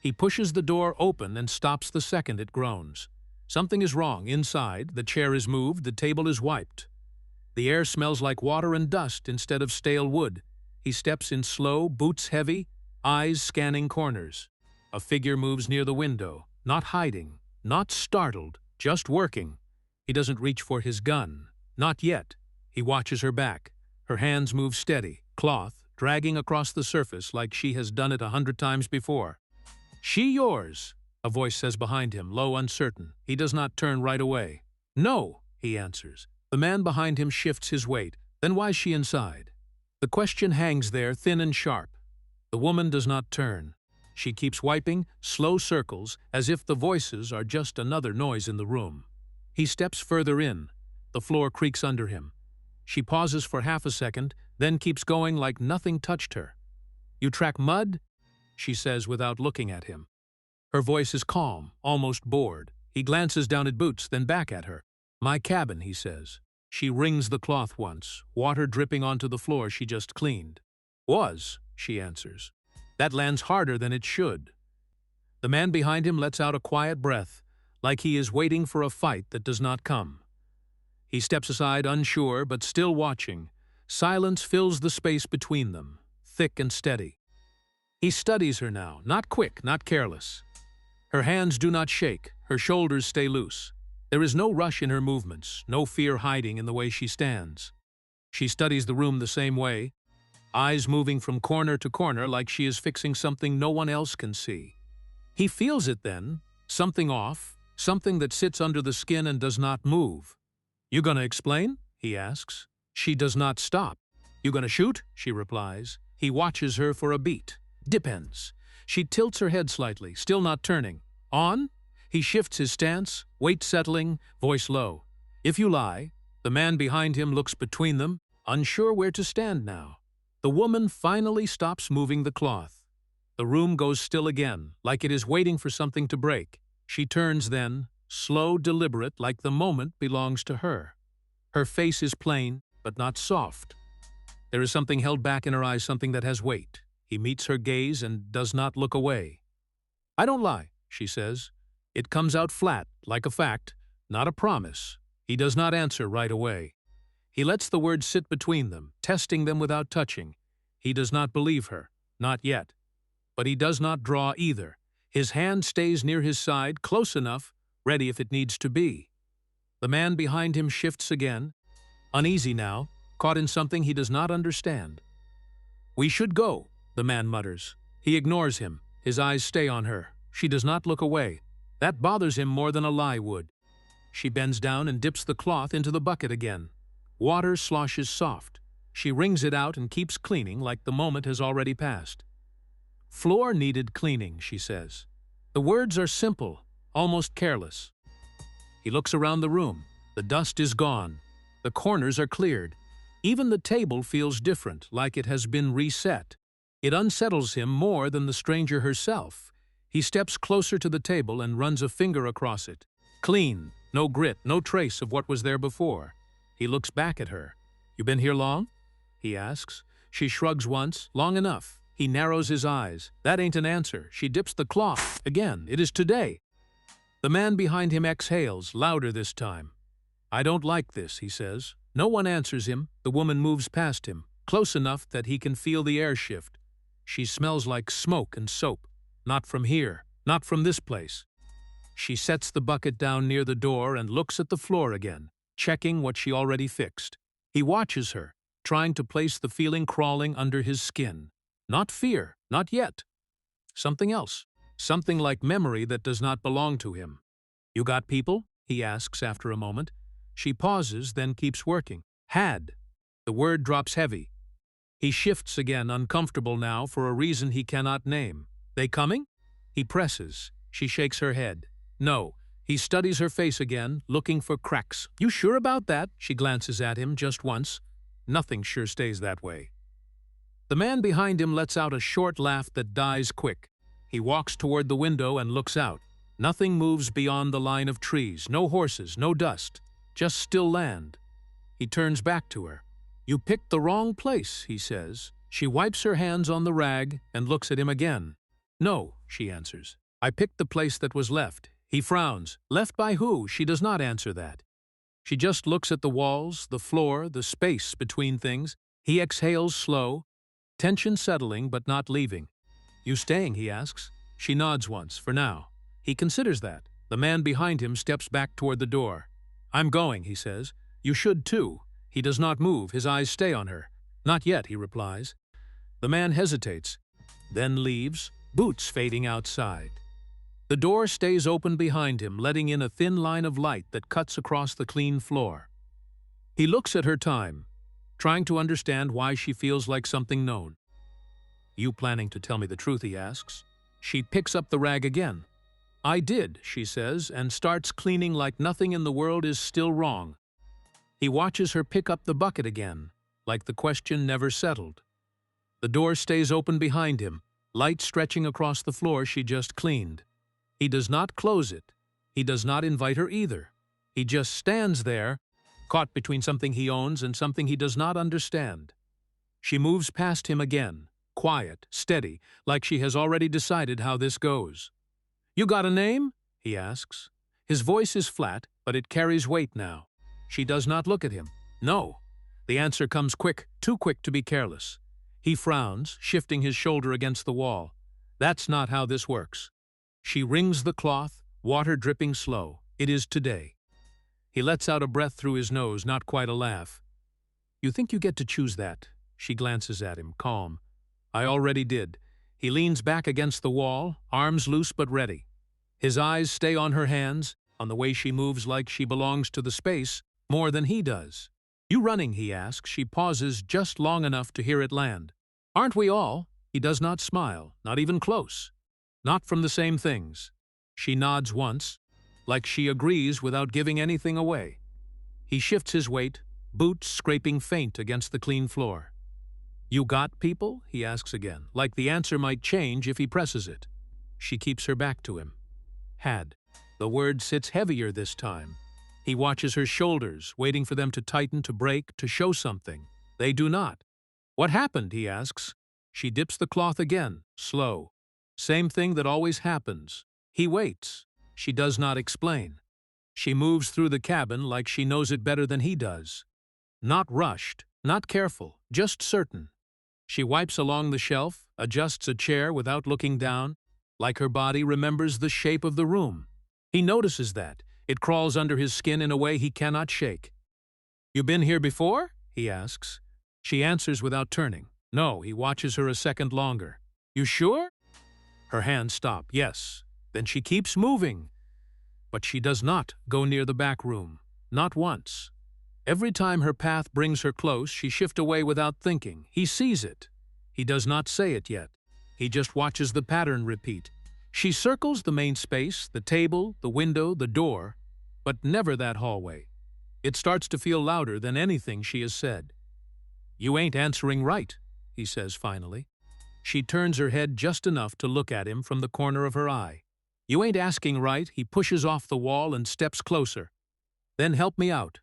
He pushes the door open and stops the second it groans. Something is wrong inside, the chair is moved, the table is wiped. The air smells like water and dust instead of stale wood. He steps in slow, boots heavy, eyes scanning corners. A figure moves near the window, not hiding, not startled, just working. He doesn't reach for his gun. Not yet. He watches her back. Her hands move steady, cloth, dragging across the surface like she has done it 100 times before. "She yours," a voice says behind him, low, uncertain. He does not turn right away. "No," he answers. The man behind him shifts his weight. "Then why's she inside?" The question hangs there, thin and sharp. The woman does not turn. She keeps wiping, slow circles, as if the voices are just another noise in the room. He steps further in. The floor creaks under him. She pauses for half a second, then keeps going like nothing touched her. "You track mud?" she says without looking at him. Her voice is calm, almost bored. He glances down at Boots, then back at her. "My cabin," he says. She wrings the cloth once, water dripping onto the floor she just cleaned. "Was," she answers. That lands harder than it should. The man behind him lets out a quiet breath, like he is waiting for a fight that does not come. He steps aside, unsure, but still watching. Silence fills the space between them, thick and steady. He studies her now, not quick, not careless. Her hands do not shake, her shoulders stay loose. There is no rush in her movements, no fear hiding in the way she stands. She studies the room the same way, eyes moving from corner to corner like she is fixing something no one else can see. He feels it then, something off, something that sits under the skin and does not move. "You gonna explain?" he asks. She does not stop. "You gonna shoot?" she replies. He watches her for a beat. Depends. She tilts her head slightly, still not turning. "On?" He shifts his stance, weight settling, voice low. "If you lie." The man behind him looks between them, unsure where to stand now. The woman finally stops moving the cloth. The room goes still again, like it is waiting for something to break. She turns then, slow, deliberate, like the moment belongs to her. Her face is plain, but not soft. There is something held back in her eyes, something that has weight. He meets her gaze and does not look away. "I don't lie," she says. It comes out flat, like a fact, not a promise. He does not answer right away. He lets the words sit between them, testing them without touching. He does not believe her, not yet. But he does not draw either. His hand stays near his side, close enough, ready if it needs to be. The man behind him shifts again, uneasy now, caught in something he does not understand. "We should go," the man mutters. He ignores him. His eyes stay on her. She does not look away. That bothers him more than a lie would. She bends down and dips the cloth into the bucket again. Water sloshes soft. She wrings it out and keeps cleaning like the moment has already passed. "Floor needed cleaning," she says. The words are simple, almost careless. He looks around the room. The dust is gone. The corners are cleared. Even the table feels different, like it has been reset. It unsettles him more than the stranger herself. He steps closer to the table and runs a finger across it. Clean, no grit, no trace of what was there before. He looks back at her. "You been here long?" he asks. She shrugs once, long enough. He narrows his eyes. That ain't an answer. She dips the cloth. Again, it is today. The man behind him exhales, louder this time. "I don't like this," he says. No one answers him. The woman moves past him, close enough that he can feel the air shift. She smells like smoke and soap. Not from here, not from this place. She sets the bucket down near the door and looks at the floor again, checking what she already fixed. He watches her, trying to place the feeling crawling under his skin. Not fear, not yet. Something else. Something like memory that does not belong to him. "You got people?" he asks after a moment. She pauses, then keeps working. "Had." The word drops heavy. He shifts again, uncomfortable now for a reason he cannot name. "They coming?" He presses. She shakes her head. "No." He studies her face again, looking for cracks. "You sure about that?" She glances at him just once. Nothing sure stays that way. The man behind him lets out a short laugh that dies quick. He walks toward the window and looks out. Nothing moves beyond the line of trees, no horses, no dust, just still land. He turns back to her. "You picked the wrong place," he says. She wipes her hands on the rag and looks at him again. No, she answers. I picked the place that was left. He frowns. Left by who? She does not answer that. She just looks at the walls, the floor, the space between things. He exhales slow, tension settling but not leaving. You staying, he asks. She nods once, for now. He considers that. The man behind him steps back toward the door. I'm going, he says. You should too. He does not move, his eyes stay on her. Not yet, he replies. The man hesitates, then leaves, boots fading outside. The door stays open behind him, letting in a thin line of light that cuts across the clean floor. He looks at her time, trying to understand why she feels like something known. You planning to tell me the truth, he asks. She picks up the rag again. I did, she says, and starts cleaning like nothing in the world is still wrong. He watches her pick up the bucket again, like the question never settled. The door stays open behind him, light stretching across the floor she just cleaned. He does not close it. He does not invite her either. He just stands there, caught between something he owns and something he does not understand. She moves past him again, quiet, steady, like she has already decided how this goes. You got a name? He asks. His voice is flat, but it carries weight now. She does not look at him. No. The answer comes quick, too quick to be careless. He frowns, shifting his shoulder against the wall. That's not how this works. She wrings the cloth, water dripping slow. It is today. He lets out a breath through his nose, not quite a laugh. You think you get to choose that? She glances at him, calm. I already did. He leans back against the wall, arms loose but ready. His eyes stay on her hands, on the way she moves like she belongs to the space more than he does. You running, he asks. She pauses just long enough to hear it land. Aren't we all? He does not smile, not even close. Not from the same things. She nods once, like she agrees without giving anything away. He shifts his weight, boots scraping faint against the clean floor. You got people? He asks again, like the answer might change if he presses it. She keeps her back to him. Had. The word sits heavier this time. He watches her shoulders, waiting for them to tighten, to break, to show something. They do not. What happened? He asks. She dips the cloth again, slow. Same thing that always happens. He waits. She does not explain. She moves through the cabin like she knows it better than he does. Not rushed, not careful, just certain. She wipes along the shelf, adjusts a chair without looking down, like her body remembers the shape of the room. He notices that. It crawls under his skin in a way he cannot shake. You been here before? He asks. She answers without turning. No, he watches her a second longer. You sure? Her hands stop. Yes. Then she keeps moving. But she does not go near the back room. Not once. Every time her path brings her close, she shifts away without thinking. He sees it. He does not say it yet. He just watches the pattern repeat. She circles the main space, the table, the window, the door, but never that hallway. It starts to feel louder than anything she has said. You ain't answering right, he says finally. She turns her head just enough to look at him from the corner of her eye. You ain't asking right, he pushes off the wall and steps closer. Then help me out.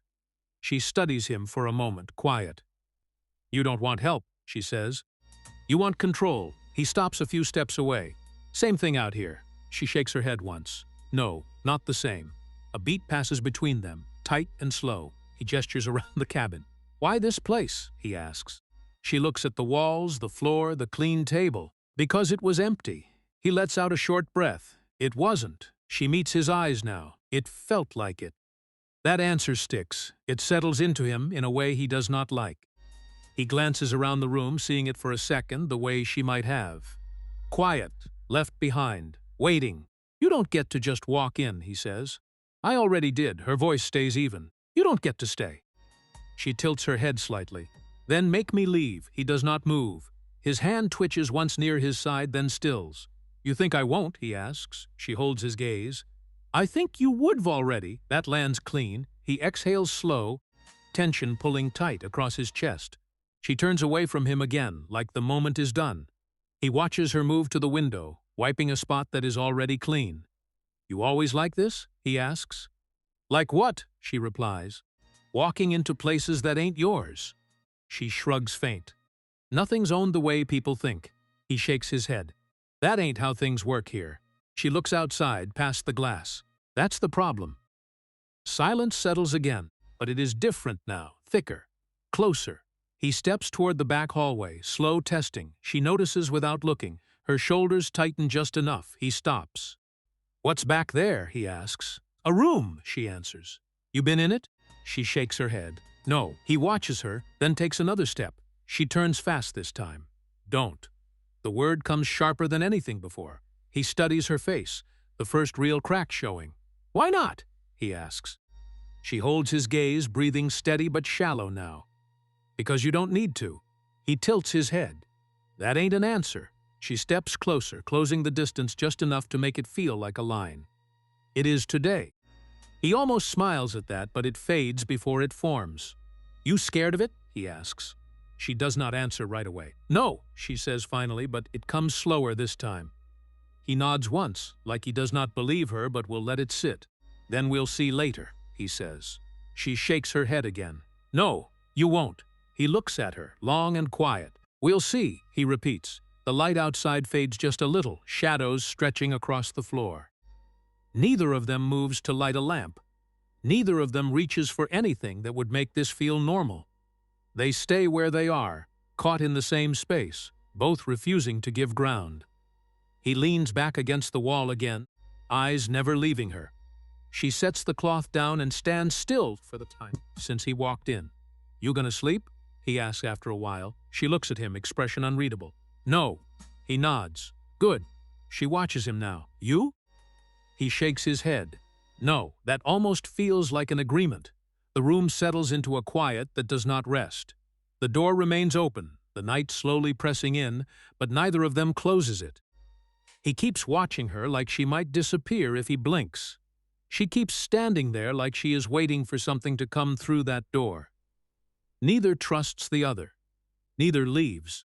She studies him for a moment, quiet. You don't want help, she says. You want control. He stops a few steps away. Same thing out here. She shakes her head once. No, not the same. A beat passes between them, tight and slow. He gestures around the cabin. Why this place? He asks. She looks at the walls, the floor, the clean table. Because it was empty. He lets out a short breath. It wasn't. She meets his eyes now. It felt like it. That answer sticks. It settles into him in a way he does not like. He glances around the room, seeing it for a second the way she might have. Quiet, left behind, waiting. You don't get to just walk in, he says. I already did. Her voice stays even. You don't get to stay. She tilts her head slightly. Then make me leave. He does not move. His hand twitches once near his side, then stills. You think I won't? He asks. She holds his gaze. I think you would've already. That lands clean. He exhales slow, tension pulling tight across his chest. She turns away from him again, like the moment is done. He watches her move to the window, wiping a spot that is already clean. You always like this? He asks. Like what? She replies. Walking into places that ain't yours. She shrugs faint. Nothing's owned the way people think. He shakes his head. That ain't how things work here. She looks outside, past the glass. That's the problem. Silence settles again, but it is different now, thicker, closer. He steps toward the back hallway, slow testing. She notices without looking. Her shoulders tighten just enough. He stops. "What's back there?" he asks. "A room," she answers. "You been in it?" She shakes her head. No. He watches her, then takes another step. She turns fast this time. "Don't." The word comes sharper than anything before. He studies her face, the first real crack showing. "Why not?" he asks. She holds his gaze, breathing steady but shallow now. "Because you don't need to." He tilts his head. That ain't an answer. She steps closer, closing the distance just enough to make it feel like a line. "It is today." He almost smiles at that, but it fades before it forms. "You scared of it?" he asks. She does not answer right away. "No," she says finally, but it comes slower this time. He nods once, like he does not believe her but will let it sit. "Then we'll see later," he says. She shakes her head again. "No, you won't." He looks at her, long and quiet. "We'll see," he repeats. The light outside fades just a little, shadows stretching across the floor. Neither of them moves to light a lamp. Neither of them reaches for anything that would make this feel normal. They stay where they are, caught in the same space, both refusing to give ground. He leans back against the wall again, eyes never leaving her. She sets the cloth down and stands still for the time since he walked in. "You gonna sleep?" he asks after a while. She looks at him, expression unreadable. "No." He nods. "Good." She watches him now. "You?" He shakes his head. "No." That almost feels like an agreement. The room settles into a quiet that does not rest. The door remains open, the night slowly pressing in, but neither of them closes it. He keeps watching her like she might disappear if he blinks. She keeps standing there like she is waiting for something to come through that door. Neither trusts the other. Neither leaves.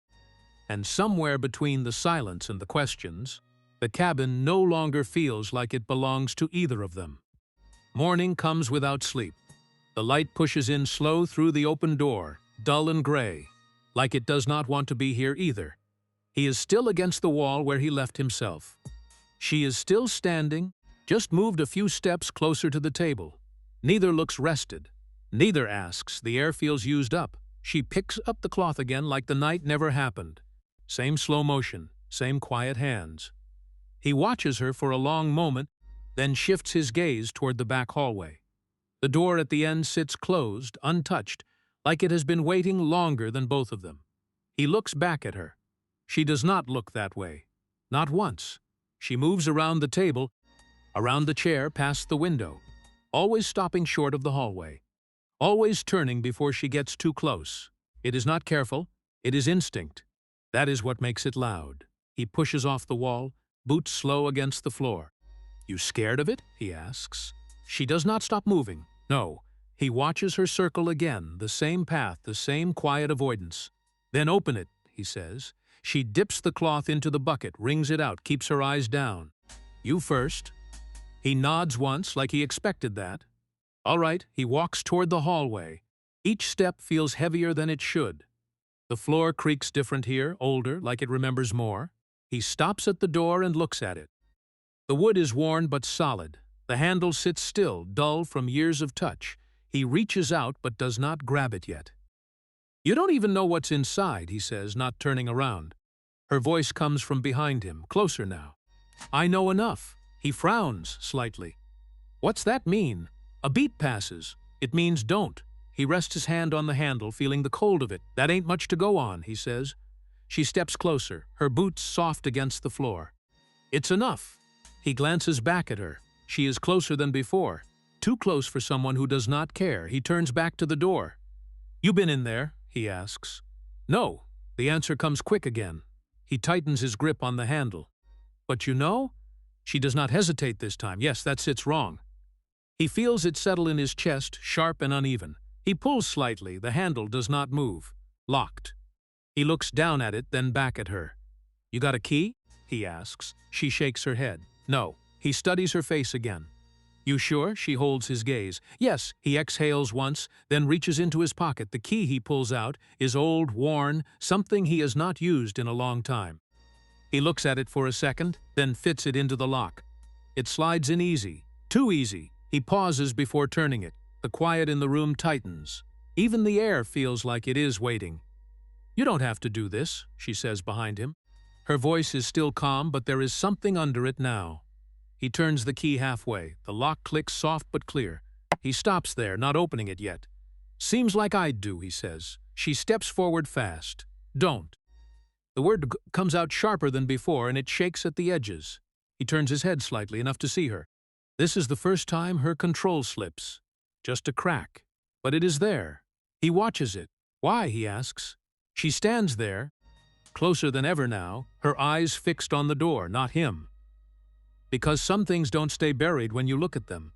And somewhere between the silence and the questions, the cabin no longer feels like it belongs to either of them. Morning comes without sleep. The light pushes in slow through the open door, dull and gray, like it does not want to be here either. He is still against the wall where he left himself. She is still standing, just moved a few steps closer to the table. Neither looks rested. Neither asks. The air feels used up. She picks up the cloth again like the night never happened. Same slow motion, same quiet hands. He watches her for a long moment, then shifts his gaze toward the back hallway. The door at the end sits closed, untouched, like it has been waiting longer than both of them. He looks back at her. She does not look that way. Not once. She moves around the table, around the chair, past the window, always stopping short of the hallway, always turning before she gets too close. It is not careful, it is instinct. That is what makes it loud. He pushes off the wall, boots slow against the floor. "You scared of it?" he asks. She does not stop moving. No. He watches her circle again, the same path, the same quiet avoidance. "Then open it," he says. She dips the cloth into the bucket, wrings it out, keeps her eyes down. "You first." He nods once, like he expected that. All right, he walks toward the hallway. Each step feels heavier than it should. The floor creaks different here, older, like it remembers more. He stops at the door and looks at it. The wood is worn but solid. The handle sits still, dull from years of touch. He reaches out but does not grab it yet. "You don't even know what's inside," he says, not turning around. Her voice comes from behind him, closer now. "I know enough." He frowns slightly. "What's that mean?" A beat passes. It means don't. He rests his hand on the handle, feeling the cold of it. "That ain't much to go on," he says. She steps closer, her boots soft against the floor. "It's enough." He glances back at her. She is closer than before. Too close for someone who does not care. He turns back to the door. "You been in there?" he asks. "No." The answer comes quick again. He tightens his grip on the handle. "But you know?" She does not hesitate this time. Yes, that sits wrong. He feels it settle in his chest, sharp and uneven. He pulls slightly. The handle does not move. Locked. He looks down at it, then back at her. "You got a key?" he asks. She shakes her head. "No." He studies her face again. "You sure?" She holds his gaze. "Yes." He exhales once, then reaches into his pocket. The key he pulls out is old, worn, something he has not used in a long time. He looks at it for a second, then fits it into the lock. It slides in easy, too easy. He pauses before turning it. The quiet in the room tightens. Even the air feels like it is waiting. "You don't have to do this," she says behind him. Her voice is still calm, but there is something under it now. He turns the key halfway. The lock clicks soft but clear. He stops there, not opening it yet. "Seems like I'd do," he says. She steps forward fast. "Don't." The word comes out sharper than before, and it shakes at the edges. He turns his head slightly, enough to see her. This is the first time her control slips. Just a crack. But it is there. He watches it. "Why?" he asks. She stands there, closer than ever now, her eyes fixed on the door, not him. Because some things don't stay buried when you look at them.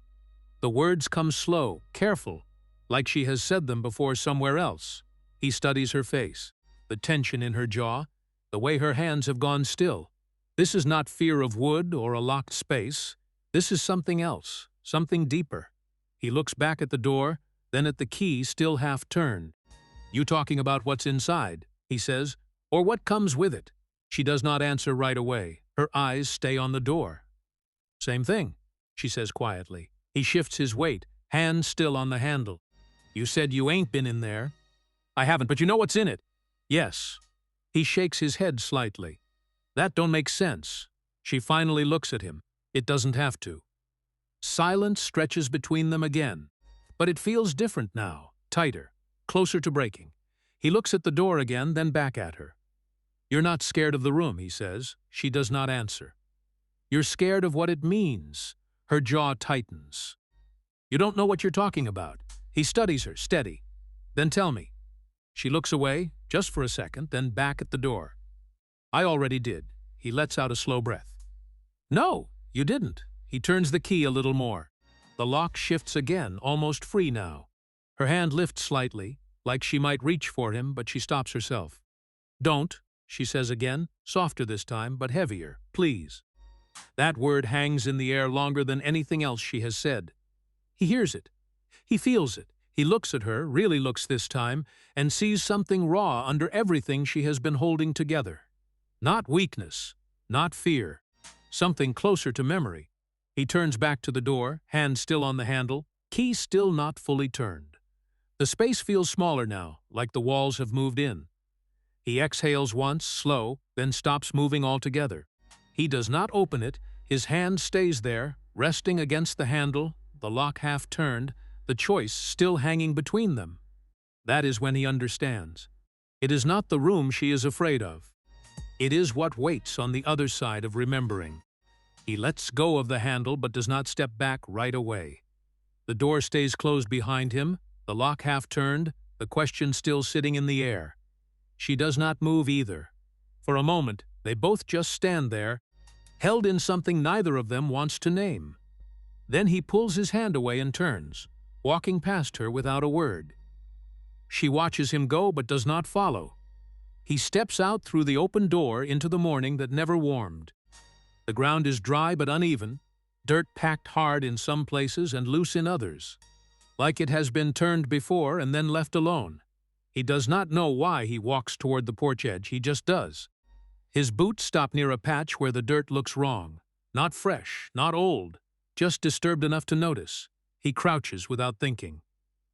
The words come slow, careful, like she has said them before somewhere else. He studies her face, the tension in her jaw, the way her hands have gone still. This is not fear of wood or a locked space. This is something else, something deeper. He looks back at the door, then at the key still half turned. "You talking about what's inside?" he says, "or what comes with it?" She does not answer right away. Her eyes stay on the door. "Same thing," she says quietly. He shifts his weight, hand still on the handle. "You said you ain't been in there." "I haven't, but you know what's in it." "Yes." He shakes his head slightly. "That don't make sense." She finally looks at him. It doesn't have to. Silence stretches between them again. But it feels different now, tighter, closer to breaking. He looks at the door again, then back at her. "You're not scared of the room," he says. She does not answer. "You're scared of what it means." Her jaw tightens. "You don't know what you're talking about." He studies her, steady. "Then tell me." She looks away, just for a second, then back at the door. "I already did." He lets out a slow breath. "No, you didn't." He turns the key a little more. The lock shifts again, almost free now. Her hand lifts slightly, like she might reach for him, but she stops herself. "Don't," she says again, softer this time, but heavier. "Please." That word hangs in the air longer than anything else she has said. He hears it. He feels it. He looks at her, really looks this time, and sees something raw under everything she has been holding together. Not weakness, not fear. Something closer to memory. He turns back to the door, hand still on the handle, key still not fully turned. The space feels smaller now, like the walls have moved in. He exhales once, slow, then stops moving altogether. He does not open it. His hand stays there, resting against the handle, the lock half turned, the choice still hanging between them. That is when he understands. It is not the room she is afraid of. It is what waits on the other side of remembering. He lets go of the handle but does not step back right away. The door stays closed behind him, the lock half turned, the question still sitting in the air. She does not move either. For a moment, they both just stand there, held in something neither of them wants to name. Then he pulls his hand away and turns, walking past her without a word. She watches him go but does not follow. He steps out through the open door into the morning that never warmed. The ground is dry but uneven, dirt packed hard in some places and loose in others, like it has been turned before and then left alone. He does not know why he walks toward the porch edge, he just does. His boots stop near a patch where the dirt looks wrong. Not fresh, not old, just disturbed enough to notice. He crouches without thinking.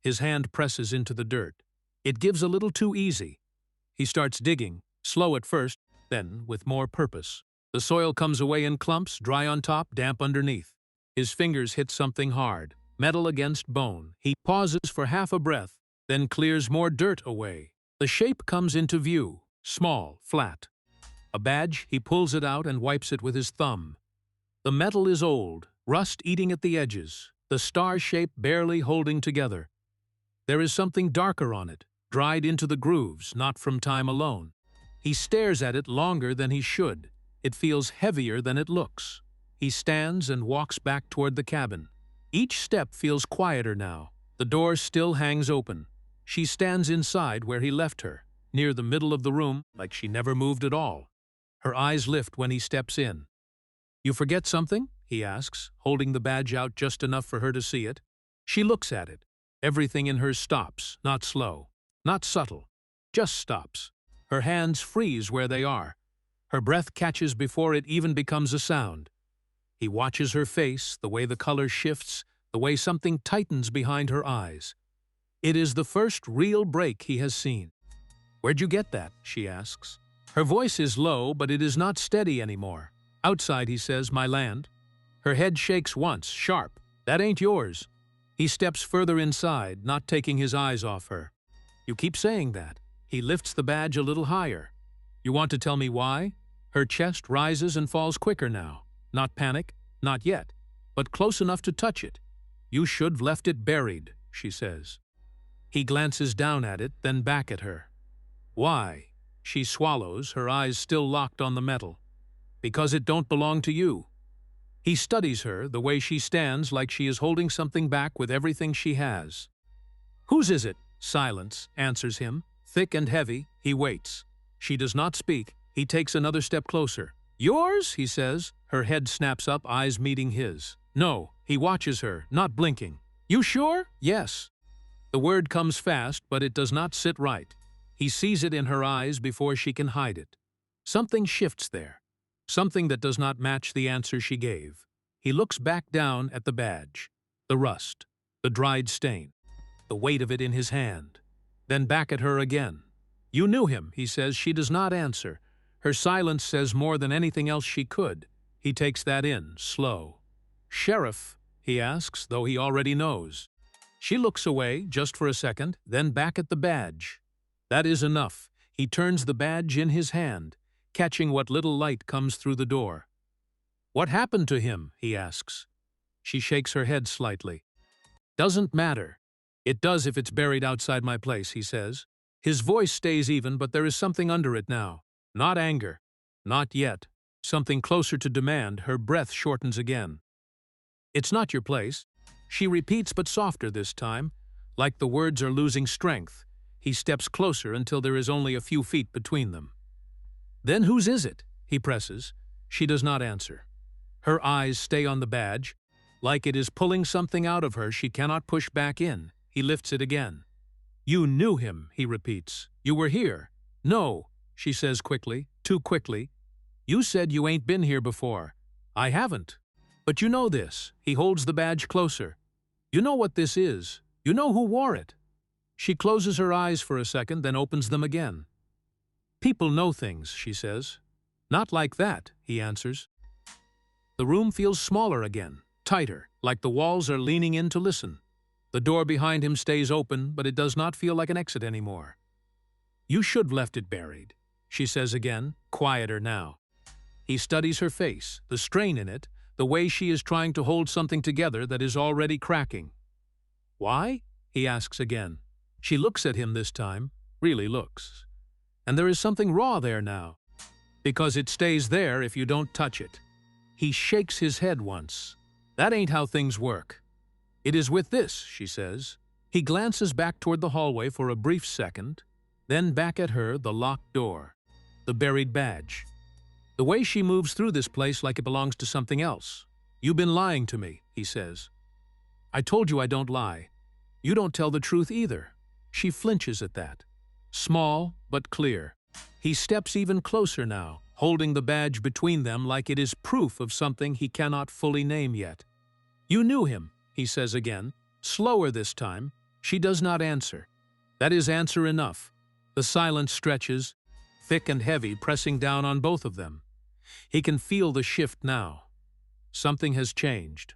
His hand presses into the dirt. It gives a little too easy. He starts digging, slow at first, then with more purpose. The soil comes away in clumps, dry on top, damp underneath. His fingers hit something hard, metal against bone. He pauses for half a breath, then clears more dirt away. The shape comes into view, small, flat. A badge, he pulls it out and wipes it with his thumb. The metal is old, rust eating at the edges, the star shape barely holding together. There is something darker on it, dried into the grooves, not from time alone. He stares at it longer than he should. It feels heavier than it looks. He stands and walks back toward the cabin. Each step feels quieter now. The door still hangs open. She stands inside where he left her, near the middle of the room, like she never moved at all. Her eyes lift when he steps in. "You forget something?" he asks, holding the badge out just enough for her to see it. She looks at it. Everything in her stops, not slow, not subtle, just stops. Her hands freeze where they are. Her breath catches before it even becomes a sound. He watches her face, the way the color shifts, the way something tightens behind her eyes. It is the first real break he has seen. "Where'd you get that?" she asks. Her voice is low, but it is not steady anymore. "Outside," he says, "my land." Her head shakes once, sharp. "That ain't yours." He steps further inside, not taking his eyes off her. "You keep saying that." He lifts the badge a little higher. "You want to tell me why?" Her chest rises and falls quicker now. Not panic, not yet, but close enough to touch it. "You should've left it buried," she says. He glances down at it, then back at her. "Why?" She swallows, her eyes still locked on the metal. "Because it don't belong to you." He studies her, the way she stands like she is holding something back with everything she has. "Whose is it?" Silence answers him, thick and heavy. He waits. She does not speak. He takes another step closer. "Yours?" he says. Her head snaps up, eyes meeting his. "No." He watches her, not blinking. "You sure?" "Yes." The word comes fast, but it does not sit right. He sees it in her eyes before she can hide it. Something shifts there. Something that does not match the answer she gave. He looks back down at the badge. The rust. The dried stain. The weight of it in his hand. Then back at her again. "You knew him," he says. She does not answer. Her silence says more than anything else she could. He takes that in, slow. "Sheriff?" he asks, though he already knows. She looks away, just for a second, then back at the badge. That is enough. He turns the badge in his hand, catching what little light comes through the door. "What happened to him?" he asks. She shakes her head slightly. "Doesn't matter." "It does if it's buried outside my place," he says. His voice stays even, but there is something under it now. Not anger. Not yet. Something closer to demand. Her breath shortens again. "It's not your place." She repeats, but softer this time, like the words are losing strength. He steps closer until there is only a few feet between them. "Then whose is it?" he presses. She does not answer. Her eyes stay on the badge, like it is pulling something out of her she cannot push back in. He lifts it again. "You knew him," he repeats. "You were here." "No," she says quickly, too quickly. "You said you ain't been here before." "I haven't." "But you know this." He holds the badge closer. "You know what this is. You know who wore it." She closes her eyes for a second, then opens them again. "People know things," she says. "Not like that," he answers. The room feels smaller again, tighter, like the walls are leaning in to listen. The door behind him stays open, but it does not feel like an exit anymore. "You should have left it buried," she says again, quieter now. He studies her face, the strain in it, the way she is trying to hold something together that is already cracking. "Why?" he asks again. She looks at him this time, really looks. And there is something raw there now. "Because it stays there if you don't touch it." He shakes his head once. "That ain't how things work." "It is with this," she says. He glances back toward the hallway for a brief second, then back at her, the locked door, the buried badge. The way she moves through this place like it belongs to something else. "You've been lying to me," he says. "I told you I don't lie. You don't tell the truth either." She flinches at that. Small, but clear. He steps even closer now, holding the badge between them like it is proof of something he cannot fully name yet. "You knew him," he says again, slower this time. She does not answer. That is answer enough. The silence stretches, thick and heavy, pressing down on both of them. He can feel the shift now. Something has changed.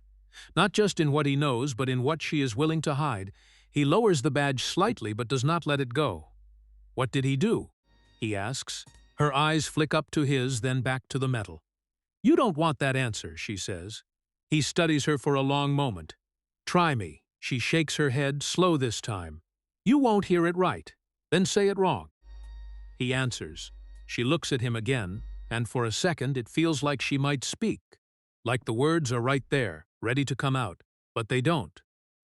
Not just in what he knows, but in what she is willing to hide. He lowers the badge slightly, but does not let it go. "What did he do?" he asks. Her eyes flick up to his, then back to the metal. "You don't want that answer," she says. He studies her for a long moment. "Try me." She shakes her head, slow this time. "You won't hear it right. Then say it wrong." He answers. She looks at him again, and for a second it feels like she might speak. Like the words are right there, ready to come out, but they don't.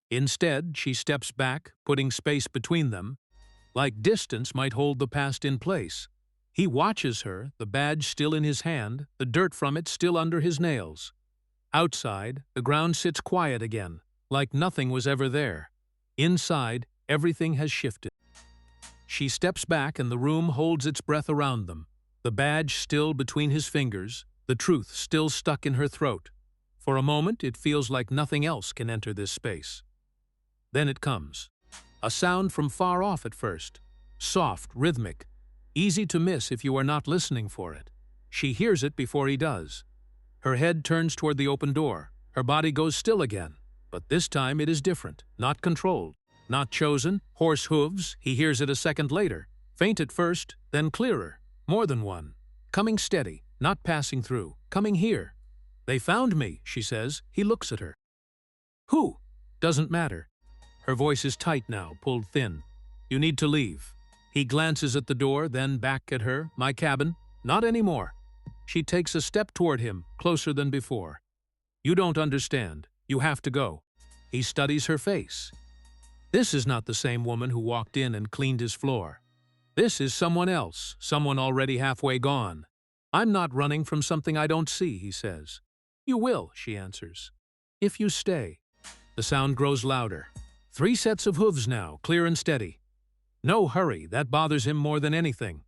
Instead, she steps back, putting space between them, like distance might hold the past in place. He watches her, the badge still in his hand, the dirt from it still under his nails. Outside, the ground sits quiet again, like nothing was ever there. Inside, everything has shifted. She steps back and the room holds its breath around them. The badge still between his fingers, the truth still stuck in her throat. For a moment, it feels like nothing else can enter this space. Then it comes. A sound from far off at first. Soft, rhythmic, easy to miss if you are not listening for it. She hears it before he does. Her head turns toward the open door. Her body goes still again. But this time it is different, not controlled, not chosen. Horse hooves, he hears it a second later. Faint at first, then clearer. More than one. Coming steady, not passing through, coming here. They found me, she says. He looks at her. Who? Doesn't matter. Her voice is tight now, pulled thin. You need to leave. He glances at the door, then back at her. My cabin? Not anymore. She takes a step toward him, closer than before. You don't understand. You have to go. He studies her face. This is not the same woman who walked in and cleaned his floor. This is someone else, someone already halfway gone. I'm not running from something I don't see, he says. You will, she answers. If you stay. The sound grows louder. 3 sets of hooves now, clear and steady. No hurry, that bothers him more than anything.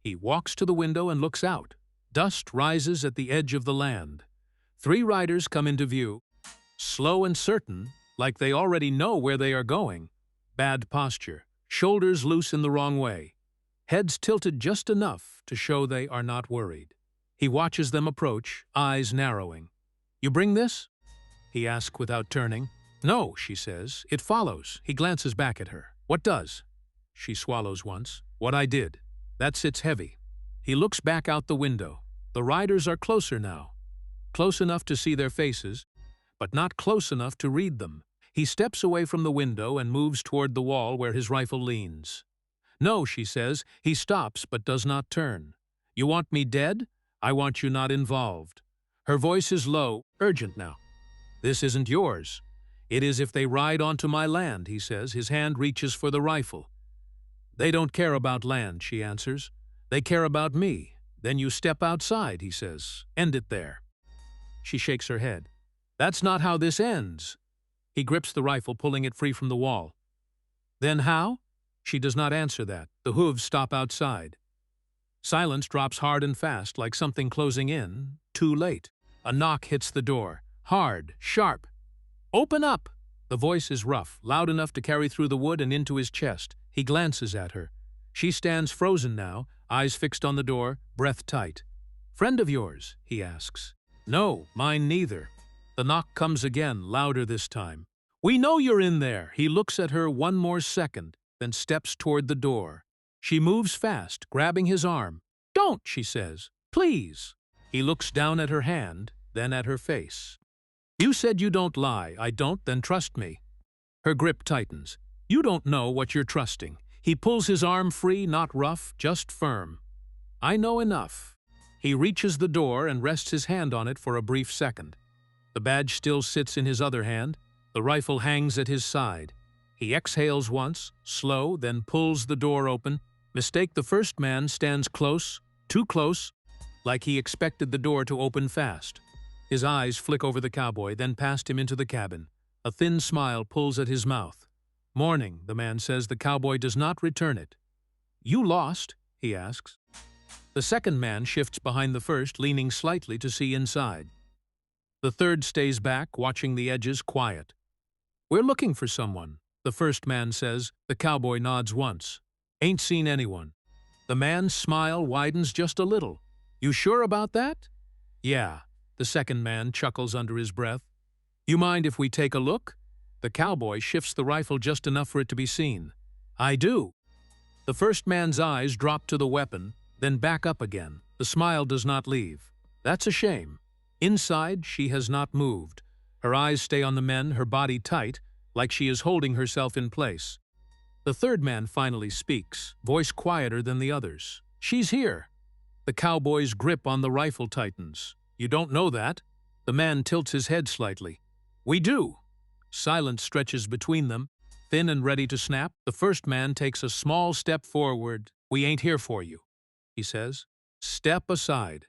He walks to the window and looks out. Dust rises at the edge of the land. 3 riders come into view. Slow and certain, like they already know where they are going. Bad posture, shoulders loose in the wrong way. Heads tilted just enough to show they are not worried. He watches them approach, eyes narrowing. You bring this? He asks without turning. No, she says. It follows. He glances back at her. What does? She swallows once. What I did. That sits heavy. He looks back out the window. The riders are closer now. Close enough to see their faces, but not close enough to read them. He steps away from the window and moves toward the wall where his rifle leans. No, she says. He stops but does not turn. You want me dead? I want you not involved. Her voice is low, urgent now. This isn't yours. It is if they ride onto my land, he says. His hand reaches for the rifle. They don't care about land, she answers. They care about me. Then you step outside, he says. End it there. She shakes her head. That's not how this ends. He grips the rifle, pulling it free from the wall. Then how? She does not answer that. The hooves stop outside. Silence drops hard and fast, like something closing in. Too late. A knock hits the door. Hard, sharp. Open up! The voice is rough, loud enough to carry through the wood and into his chest. He glances at her. She stands frozen now, eyes fixed on the door, breath tight. Friend of yours? He asks. No, mine neither. The knock comes again, louder this time. We know you're in there. He looks at her one more second, then steps toward the door. She moves fast, grabbing his arm. Don't, she says. Please. He looks down at her hand, then at her face. You said you don't lie. I don't, then trust me. Her grip tightens. You don't know what you're trusting. He pulls his arm free, not rough, just firm. I know enough. He reaches the door and rests his hand on it for a brief second. The badge still sits in his other hand. The rifle hangs at his side. He exhales once, slow, then pulls the door open. Mistake the first man stands close, too close, like he expected the door to open fast. His eyes flick over the cowboy, then past him into the cabin. A thin smile pulls at his mouth. Morning, the man says. The cowboy does not return it. You lost? He asks. The second man shifts behind the first, leaning slightly to see inside. The third stays back, watching the edges, quiet. We're looking for someone, the first man says. The cowboy nods once. Ain't seen anyone. The man's smile widens just a little. You sure about that? Yeah. The second man chuckles under his breath. You mind if we take a look? The cowboy shifts the rifle just enough for it to be seen. I do. The first man's eyes drop to the weapon, then back up again. The smile does not leave. That's a shame. Inside, she has not moved. Her eyes stay on the men, her body tight, like she is holding herself in place. The third man finally speaks, voice quieter than the others. She's here. The cowboy's grip on the rifle tightens. You don't know that? The man tilts his head slightly. We do. Silence stretches between them, thin and ready to snap. The first man takes a small step forward. We ain't here for you, he says. Step aside.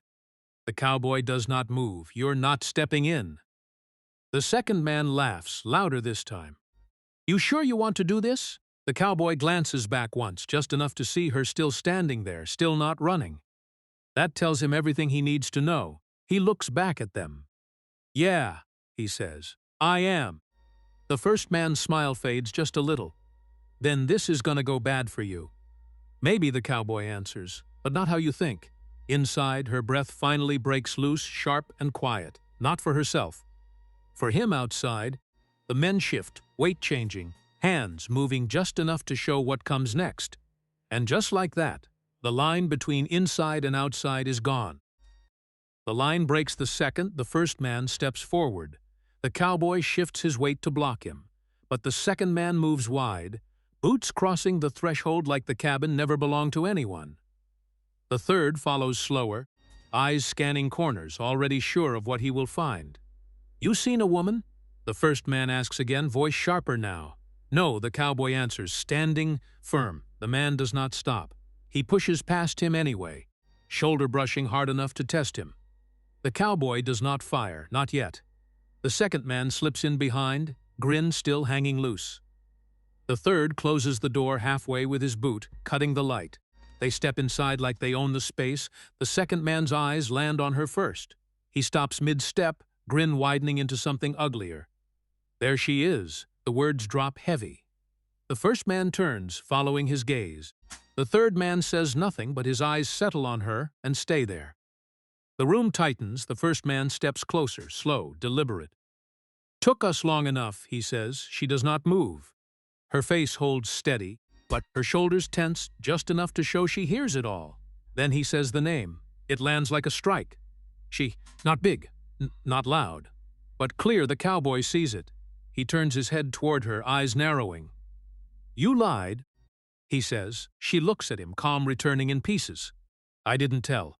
The cowboy does not move. You're not stepping in. The second man laughs, louder this time. You sure you want to do this? The cowboy glances back once, just enough to see her still standing there, still not running. That tells him everything he needs to know. He looks back at them. "Yeah," he says, "I am." The first man's smile fades just a little. "Then this is gonna go bad for you." "Maybe," the cowboy answers, "but not how you think." Inside, her breath finally breaks loose, sharp and quiet. Not for herself. For him outside, the men shift, weight changing, hands moving just enough to show what comes next. And just like that, the line between inside and outside is gone. The line breaks the second the first man steps forward. The cowboy shifts his weight to block him, but the second man moves wide, boots crossing the threshold like the cabin never belonged to anyone. The third follows slower, eyes scanning corners, already sure of what he will find. "You seen a woman?" the first man asks again, voice sharper now. "No," the cowboy answers, standing firm. The man does not stop. He pushes past him anyway, shoulder brushing hard enough to test him. The cowboy does not fire, not yet. The second man slips in behind, grin still hanging loose. The third closes the door halfway with his boot, cutting the light. They step inside like they own the space. The second man's eyes land on her first. He stops mid-step, grin widening into something uglier. "There she is." The words drop heavy. The first man turns, following his gaze. The third man says nothing, but his eyes settle on her and stay there. The room tightens. The first man steps closer, slow, deliberate. "Took us long enough," he says. She does not move. Her face holds steady, but her shoulders tense just enough to show she hears it all. Then he says the name. It lands like a strike. Not big, not loud, but clear. The cowboy sees it. He turns his head toward her, eyes narrowing. "You lied," he says. She looks at him, calm returning in pieces. "I didn't tell."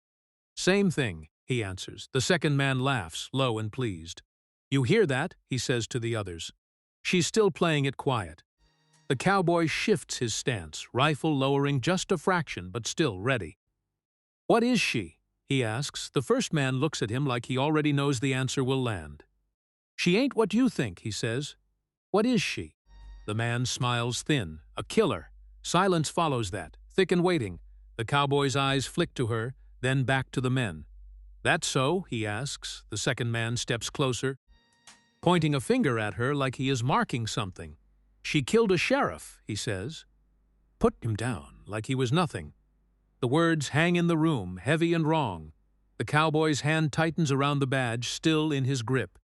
"Same thing," he answers. The second man laughs, low and pleased. "You hear that?" he says to the others. She's still playing it quiet. The cowboy shifts his stance, rifle lowering just a fraction, but still ready. "What is she?" he asks. The first man looks at him like he already knows the answer will land. "She ain't what you think," he says. "What is she?" The man smiles thin. "A killer." Silence follows that, thick and waiting. The cowboy's eyes flick to her, then back to the men. "That so?" he asks. The second man steps closer, pointing a finger at her like he is marking something. "She killed a sheriff," he says. "Put him down," like he was nothing. The words hang in the room, heavy and wrong. The cowboy's hand tightens around the badge, still in his grip.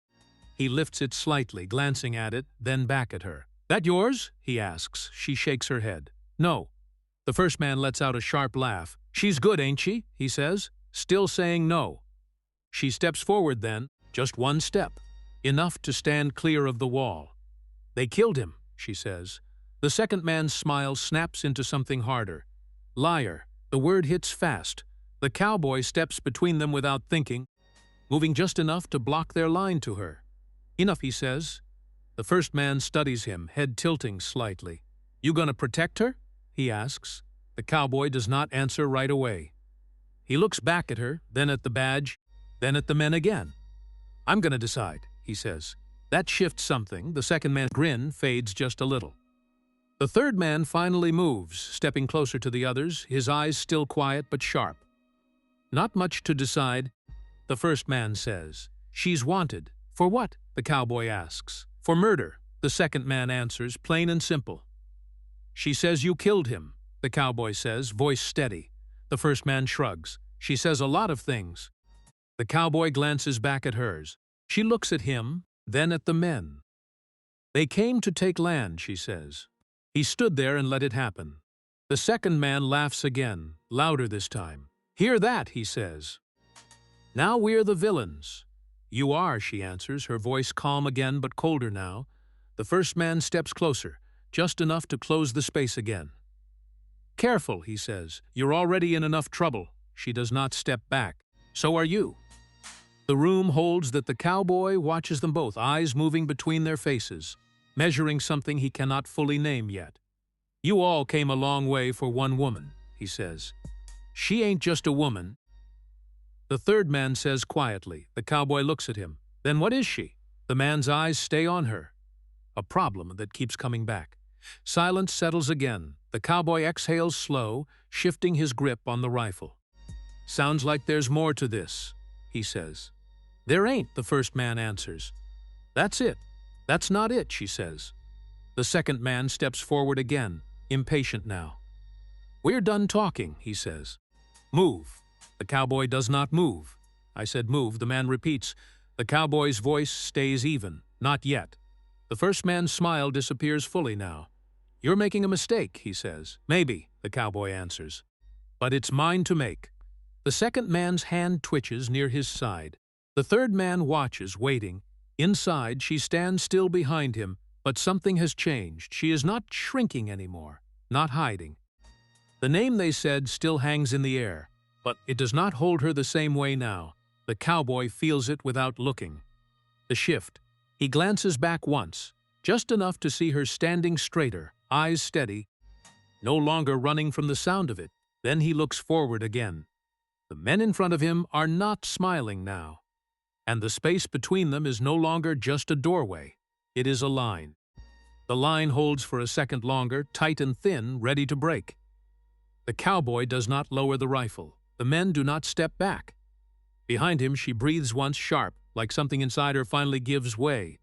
He lifts it slightly, glancing at it, then back at her. "That yours?" he asks. She shakes her head. "No." The first man lets out a sharp laugh. "She's good, ain't she?" he says, still saying no. She steps forward then, just one step, enough to stand clear of the wall. "They killed him," she says. The second man's smile snaps into something harder. "Liar." The word hits fast. The cowboy steps between them without thinking, moving just enough to block their line to her. "Enough," he says. The first man studies him, head tilting slightly. "You gonna protect her?" he asks. The cowboy does not answer right away. He looks back at her, then at the badge, then at the men again. "I'm gonna decide," he says. That shifts something. The second man's grin fades just a little. The third man finally moves, stepping closer to the others, his eyes still quiet but sharp. "Not much to decide," the first man says. "She's wanted." "For what?" the cowboy asks. "For murder," the second man answers, plain and simple. "She says you killed him," the cowboy says, voice steady. The first man shrugs. "She says a lot of things." The cowboy glances back at hers. She looks at him, then at the men. "They came to take land," she says. He stood there and let it happen. The second man laughs again, louder this time. "Hear that," he says. "Now we're the villains." "You are," she answers, her voice calm again but colder now. The first man steps closer, just enough to close the space again. "Careful," he says. "You're already in enough trouble." She does not step back. "So are you." The room holds that the cowboy watches them both, eyes moving between their faces, measuring something he cannot fully name yet. "You all came a long way for one woman," he says. "She ain't just a woman." The third man says quietly. The cowboy looks at him. "Then what is she?" The man's eyes stay on her. A problem that keeps coming back. Silence settles again. The cowboy exhales slow, shifting his grip on the rifle. Sounds like there's more to this, he says. There ain't, the first man answers. That's it. That's not it, she says. The second man steps forward again, impatient now. We're done talking, he says. Move. The cowboy does not move. I said move. The man repeats. The cowboy's voice stays even. Not yet. The first man's smile disappears fully now. You're making a mistake, he says. Maybe, the cowboy answers. But it's mine to make. The second man's hand twitches near his side. The third man watches, waiting. Inside, she stands still behind him, but something has changed. She is not shrinking anymore, not hiding. The name they said still hangs in the air, but it does not hold her the same way now. The cowboy feels it without looking. The shift. He glances back once, just enough to see her standing straighter, eyes steady, no longer running from the sound of it. Then he looks forward again. The men in front of him are not smiling now, and the space between them is no longer just a doorway. It is a line. The line holds for a second longer, tight and thin, ready to break. The cowboy does not lower the rifle. The men do not step back. Behind him, she breathes once sharp, like something inside her finally gives way.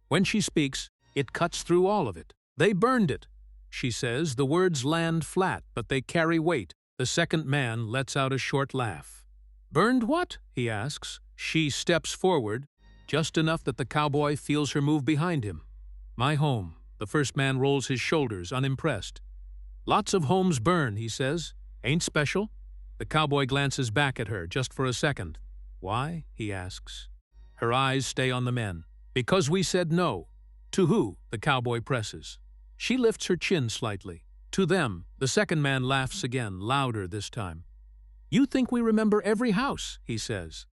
When she speaks, it cuts through all of it. They burned it, she says. The words land flat, but they carry weight. The second man lets out a short laugh. Burned what? He asks. She steps forward, just enough that the cowboy feels her move behind him. My home. The first man rolls his shoulders, unimpressed. Lots of homes burn, he says. Ain't special? The cowboy glances back at her just for a second. Why? He asks. Her eyes stay on the men. Because we said no. To who? The cowboy presses. She lifts her chin slightly. To them. The second man laughs again, louder this time. You think we remember every house, he says.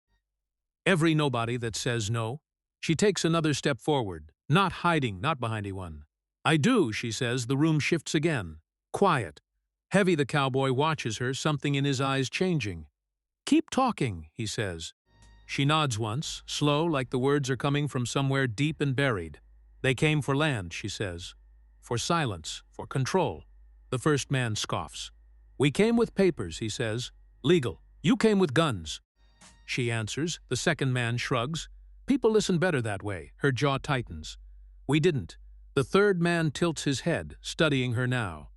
Every nobody that says no. She takes another step forward, not hiding, not behind anyone. I do, she says. The room shifts again. Quiet. Heavy, the cowboy watches her, something in his eyes changing. Keep talking, he says. She nods once, slow, like the words are coming from somewhere deep and buried. They came for land, she says. For silence, for control. The first man scoffs. We came with papers, he says. Legal. You came with guns. She answers. The second man shrugs. People listen better that way. Her jaw tightens. We didn't. The third man tilts his head, studying her now.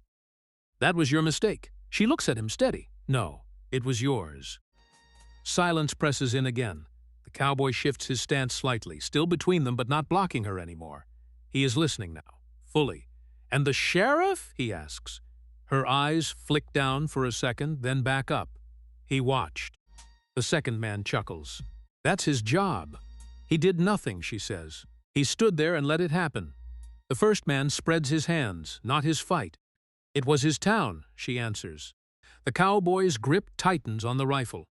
That was your mistake. She looks at him steady. No, it was yours. Silence presses in again. The cowboy shifts his stance slightly, still between them but not blocking her anymore. He is listening now, fully. And the sheriff? He asks. Her eyes flick down for a second, then back up. He watched. The second man chuckles. That's his job. He did nothing, she says. He stood there and let it happen. The first man spreads his hands, not his fight. It was his town, she answers. The cowboy's grip tightens on the rifle.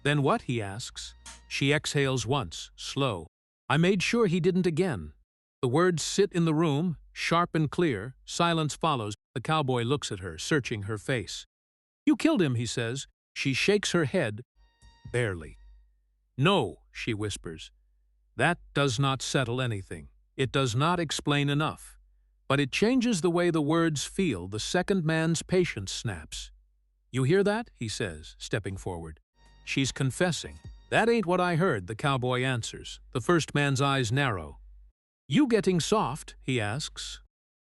Then what? He asks. She exhales once, slow. I made sure he didn't again. The words sit in the room, sharp and clear. Silence follows. The cowboy looks at her, searching her face. You killed him, he says. She shakes her head, barely. No, she whispers. That does not settle anything. It does not explain enough. But it changes the way the words feel. The second man's patience snaps. You hear that? He says, stepping forward. She's confessing. That ain't what I heard, the cowboy answers. The first man's eyes narrow. You getting soft? He asks.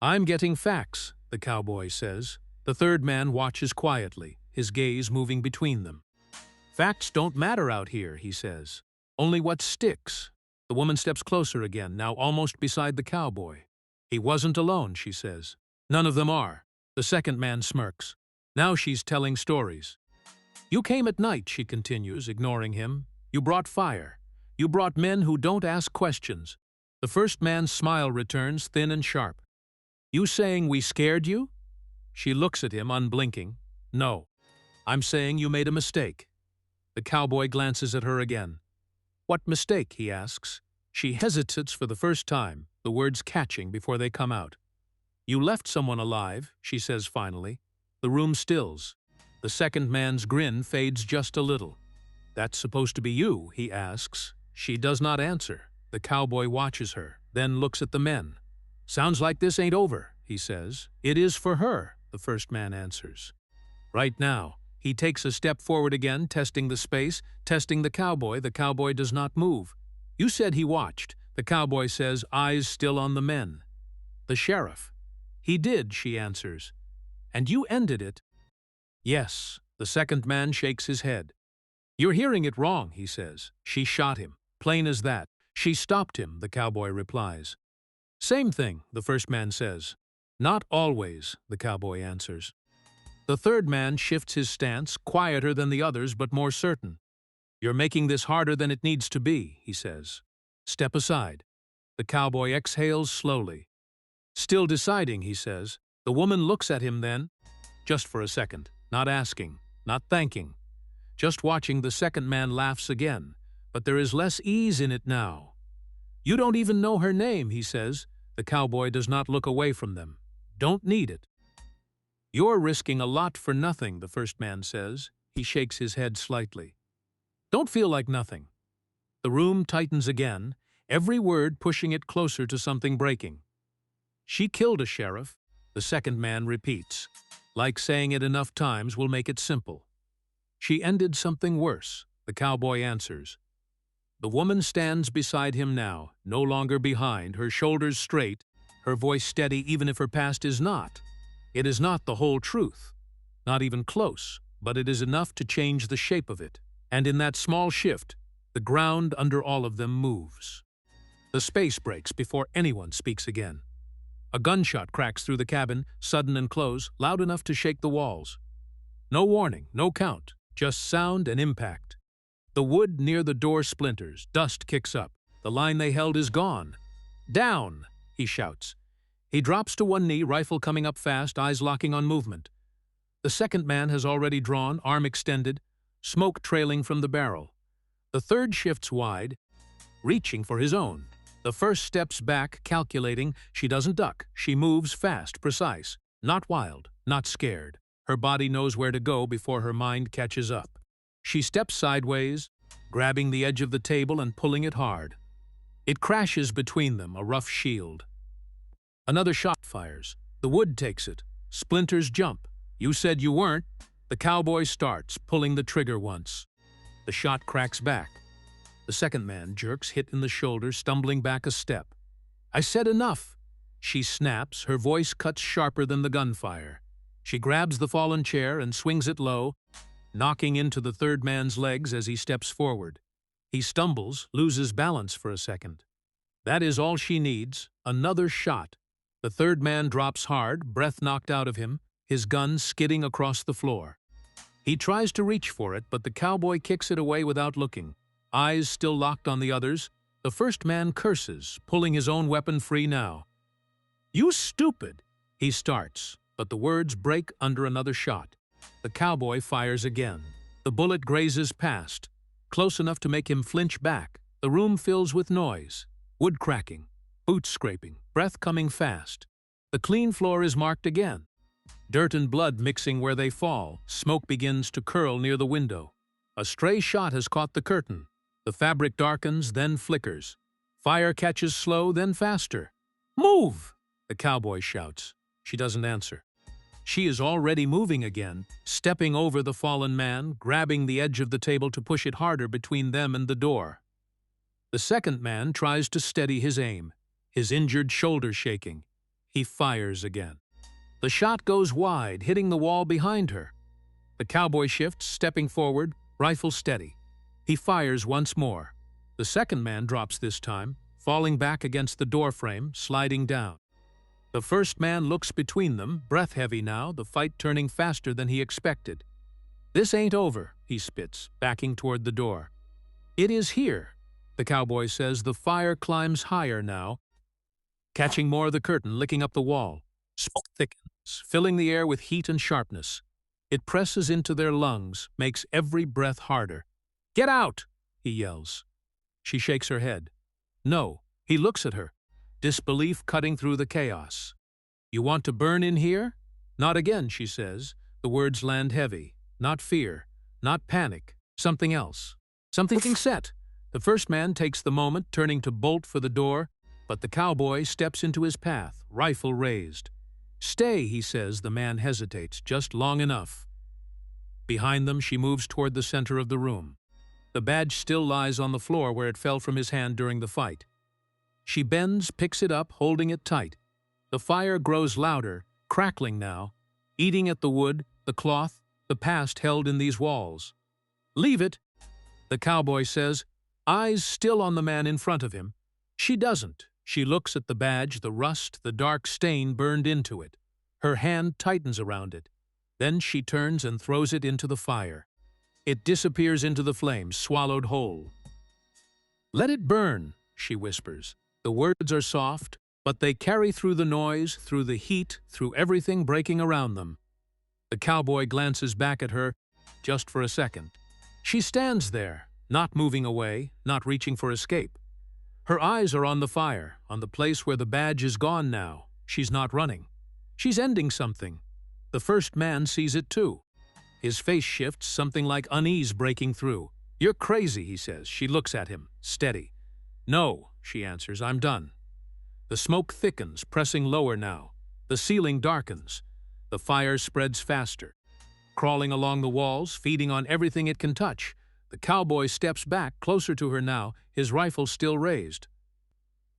I'm getting facts, the cowboy says. The third man watches quietly, his gaze moving between them. Facts don't matter out here, he says. Only what sticks. The woman steps closer again, now almost beside the cowboy. He wasn't alone, she says. None of them are. The second man smirks. Now she's telling stories. You came at night, she continues, ignoring him. You brought fire. You brought men who don't ask questions. The first man's smile returns, thin and sharp. You saying we scared you? She looks at him, unblinking. No. I'm saying you made a mistake. The cowboy glances at her again. What mistake? He asks. She hesitates for the first time, the words catching before they come out. You left someone alive, she says finally. The room stills. The second man's grin fades just a little. That's supposed to be you, he asks. She does not answer. The cowboy watches her, then looks at the men. Sounds like this ain't over, he says. It is for her, the first man answers. Right now. He takes a step forward again, testing the space, testing the cowboy. The cowboy does not move. You said he watched. The cowboy says, eyes still on the men. The sheriff. He did, she answers. And you ended it. Yes. The second man shakes his head. You're hearing it wrong, he says. She shot him. Plain as that. She stopped him, the cowboy replies. Same thing, the first man says. Not always, the cowboy answers. The third man shifts his stance, quieter than the others but more certain. You're making this harder than it needs to be, he says. Step aside. The cowboy exhales slowly. Still deciding, he says. The woman looks at him then, just for a second, not asking, not thanking. Just watching. The second man laughs again, but there is less ease in it now. You don't even know her name, he says. The cowboy does not look away from them. Don't need it. You're risking a lot for nothing, the first man says. He shakes his head slightly. Don't feel like nothing. The room tightens again, every word pushing it closer to something breaking. She killed a sheriff, the second man repeats. Like saying it enough times will make it simple. She ended something worse, the cowboy answers. The woman stands beside him now, no longer behind, her shoulders straight, her voice steady even if her past is not. It is not the whole truth, not even close, but it is enough to change the shape of it. And in that small shift, the ground under all of them moves. The space breaks before anyone speaks again. A gunshot cracks through the cabin, sudden and close, loud enough to shake the walls. No warning, no count, just sound and impact. The wood near the door splinters, dust kicks up. The line they held is gone. Down, he shouts. He drops to one knee, rifle coming up fast, eyes locking on movement. The second man has already drawn, arm extended, smoke trailing from the barrel. The third shifts wide, reaching for his own. The first steps back, calculating. She doesn't duck. She moves fast, precise. Not wild, not scared. Her body knows where to go before her mind catches up. She steps sideways, grabbing the edge of the table and pulling it hard. It crashes between them, a rough shield. Another shot fires. The wood takes it. Splinters jump. You said you weren't. The cowboy starts, pulling the trigger once. The shot cracks back. The second man jerks, hit in the shoulder, stumbling back a step. I said enough. She snaps, her voice cuts sharper than the gunfire. She grabs the fallen chair and swings it low, knocking into the third man's legs as he steps forward. He stumbles, loses balance for a second. That is all she needs, another shot. The third man drops hard, breath knocked out of him, his gun skidding across the floor. He tries to reach for it, but the cowboy kicks it away without looking. Eyes still locked on the others, the first man curses, pulling his own weapon free now. You stupid! He starts, but the words break under another shot. The cowboy fires again. The bullet grazes past, close enough to make him flinch back. The room fills with noise, wood cracking, boots scraping, breath coming fast. The clean floor is marked again. Dirt and blood mixing where they fall. Smoke begins to curl near the window. A stray shot has caught the curtain. The fabric darkens, then flickers. Fire catches slow, then faster. Move! The cowboy shouts. She doesn't answer. She is already moving again, stepping over the fallen man, grabbing the edge of the table to push it harder between them and the door. The second man tries to steady his aim, his injured shoulder shaking. He fires again. The shot goes wide, hitting the wall behind her. The cowboy shifts, stepping forward, rifle steady. He fires once more. The second man drops this time, falling back against the doorframe, sliding down. The first man looks between them, breath heavy now, the fight turning faster than he expected. This ain't over, he spits, backing toward the door. It is here, the cowboy says. The fire climbs higher now, catching more of the curtain, licking up the wall. Smoke thickens, filling the air with heat and sharpness. It presses into their lungs, makes every breath harder. Get out, he yells. She shakes her head. No, he looks at her, disbelief cutting through the chaos. You want to burn in here? Not again, she says. The words land heavy. Not fear, not panic, something else. Something set. The first man takes the moment, turning to bolt for the door, but the cowboy steps into his path, rifle raised. Stay, he says. The man hesitates, just long enough. Behind them, she moves toward the center of the room. The badge still lies on the floor where it fell from his hand during the fight. She bends, picks it up, holding it tight. The fire grows louder, crackling now, eating at the wood, the cloth, the past held in these walls. "Leave it," the cowboy says, eyes still on the man in front of him. She doesn't. She looks at the badge, the rust, the dark stain burned into it. Her hand tightens around it. Then she turns and throws it into the fire. It disappears into the flames, swallowed whole. "Let it burn," she whispers. The words are soft, but they carry through the noise, through the heat, through everything breaking around them. The cowboy glances back at her, just for a second. She stands there, not moving away, not reaching for escape. Her eyes are on the fire, on the place where the badge is gone now. She's not running. She's ending something. The first man sees it too. His face shifts, something like unease breaking through. "You're crazy," he says. She looks at him, steady. "No," she answers, "I'm done." The smoke thickens, pressing lower now. The ceiling darkens. The fire spreads faster. Crawling along the walls, feeding on everything it can touch, the cowboy steps back, closer to her now, his rifle still raised.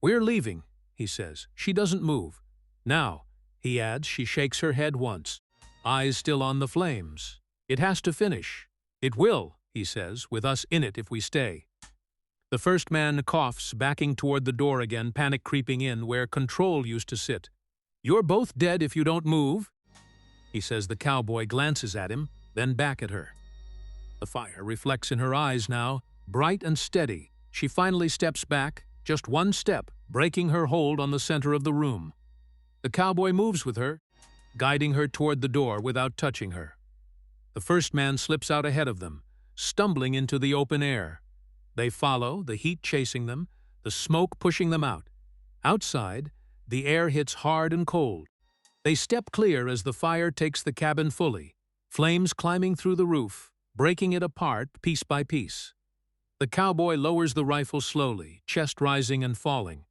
"We're leaving," he says. She doesn't move. "Now," he adds. She shakes her head once, eyes still on the flames. "It has to finish." "It will," he says, "with us in it if we stay." The first man coughs, backing toward the door again, panic creeping in, where control used to sit. "You're both dead if you don't move," he says. The cowboy glances at him, then back at her. The fire reflects in her eyes now, bright and steady. She finally steps back, just one step, breaking her hold on the center of the room. The cowboy moves with her, guiding her toward the door without touching her. The first man slips out ahead of them, stumbling into the open air. They follow, the heat chasing them, the smoke pushing them out. Outside, the air hits hard and cold. They step clear as the fire takes the cabin fully, flames climbing through the roof, breaking it apart piece by piece. The cowboy lowers the rifle slowly, chest rising and falling.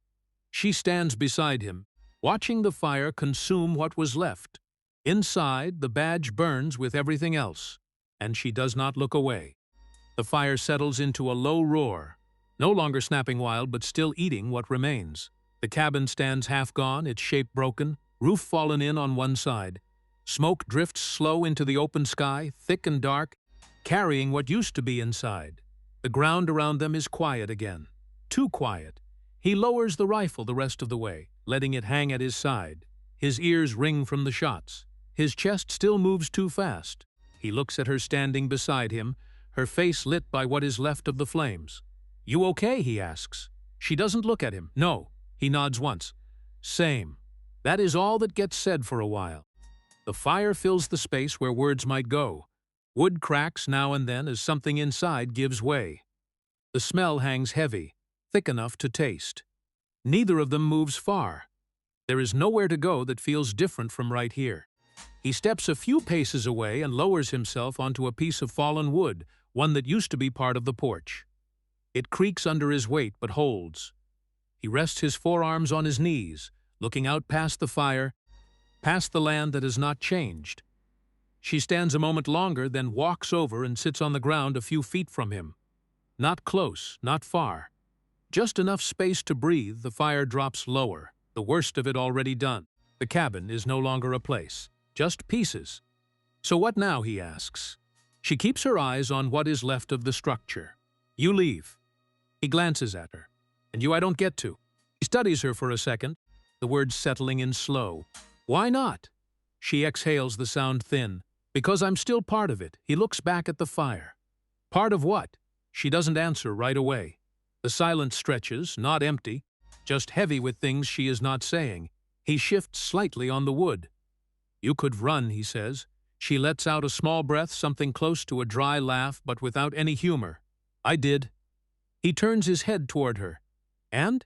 She stands beside him, watching the fire consume what was left. Inside, the badge burns with everything else, and she does not look away. The fire settles into a low roar, no longer snapping wild but still eating what remains. The cabin stands half gone, its shape broken, roof fallen in on one side. Smoke drifts slow into the open sky, thick and dark, carrying what used to be inside. The ground around them is quiet again. Too quiet. He lowers the rifle the rest of the way, letting it hang at his side. His ears ring from the shots. His chest still moves too fast. He looks at her standing beside him, her face lit by what is left of the flames. "You okay?" he asks. She doesn't look at him. "No." He nods once. "Same." That is all that gets said for a while. The fire fills the space where words might go. Wood cracks now and then as something inside gives way. The smell hangs heavy, thick enough to taste. Neither of them moves far. There is nowhere to go that feels different from right here. He steps a few paces away and lowers himself onto a piece of fallen wood, one that used to be part of the porch. It creaks under his weight but holds. He rests his forearms on his knees, looking out past the fire, past the land that has not changed. She stands a moment longer, then walks over and sits on the ground a few feet from him. Not close, not far. Just enough space to breathe. The fire drops lower, the worst of it already done. The cabin is no longer a place, just pieces. "So what now?" he asks. She keeps her eyes on what is left of the structure. "You leave." He glances at her. "And you I don't get to." He studies her for a second, the words settling in slow. "Why not?" She exhales, the sound thin. "Because I'm still part of it." He looks back at the fire. "Part of what?" She doesn't answer right away. The silence stretches, not empty, just heavy with things she is not saying. He shifts slightly on the wood. "You could run," he says. She lets out a small breath, something close to a dry laugh, but without any humor. "I did." He turns his head toward her. "And?"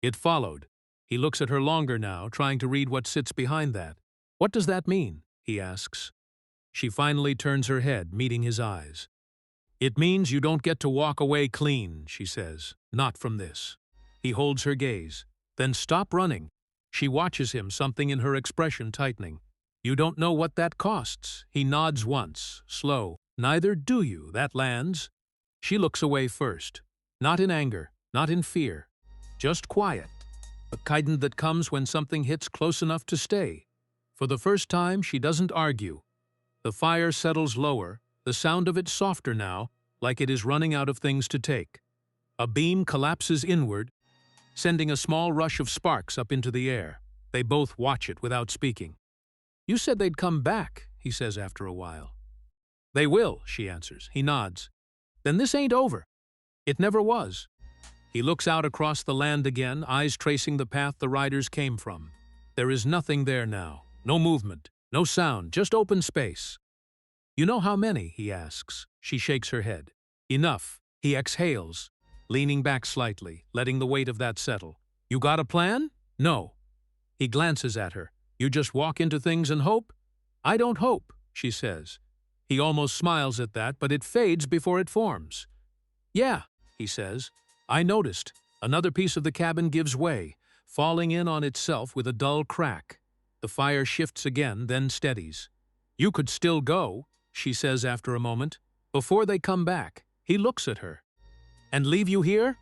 It followed. He looks at her longer now, trying to read what sits behind that. "What does that mean?" he asks. She finally turns her head, meeting his eyes. "It means you don't get to walk away clean," she says. "Not from this." He holds her gaze. "Then stop running." She watches him, something in her expression tightening. You don't know what that costs. He nods once, slow. Neither do you. That lands. She looks away first. Not in anger, not in fear. Just quiet. The kind that comes when something hits close enough to stay. For the first time, she doesn't argue. The fire settles lower, the sound of it softer now, like it is running out of things to take. A beam collapses inward, sending a small rush of sparks up into the air. They both watch it without speaking. You said they'd come back, he says after a while. They will, she answers. He nods. Then this ain't over. It never was. He looks out across the land again, eyes tracing the path the riders came from. There is nothing there now. No movement, no sound, just open space. You know how many, he asks. She shakes her head. Enough. He exhales, leaning back slightly, letting the weight of that settle. You got a plan? No. He glances at her. You just walk into things and hope? I don't hope, she says. He almost smiles at that, but it fades before it forms. Yeah, he says. I noticed. Another piece of the cabin gives way, falling in on itself with a dull crack. The fire shifts again, then steadies. You could still go, she says after a moment, before they come back. He looks at her. And leave you here?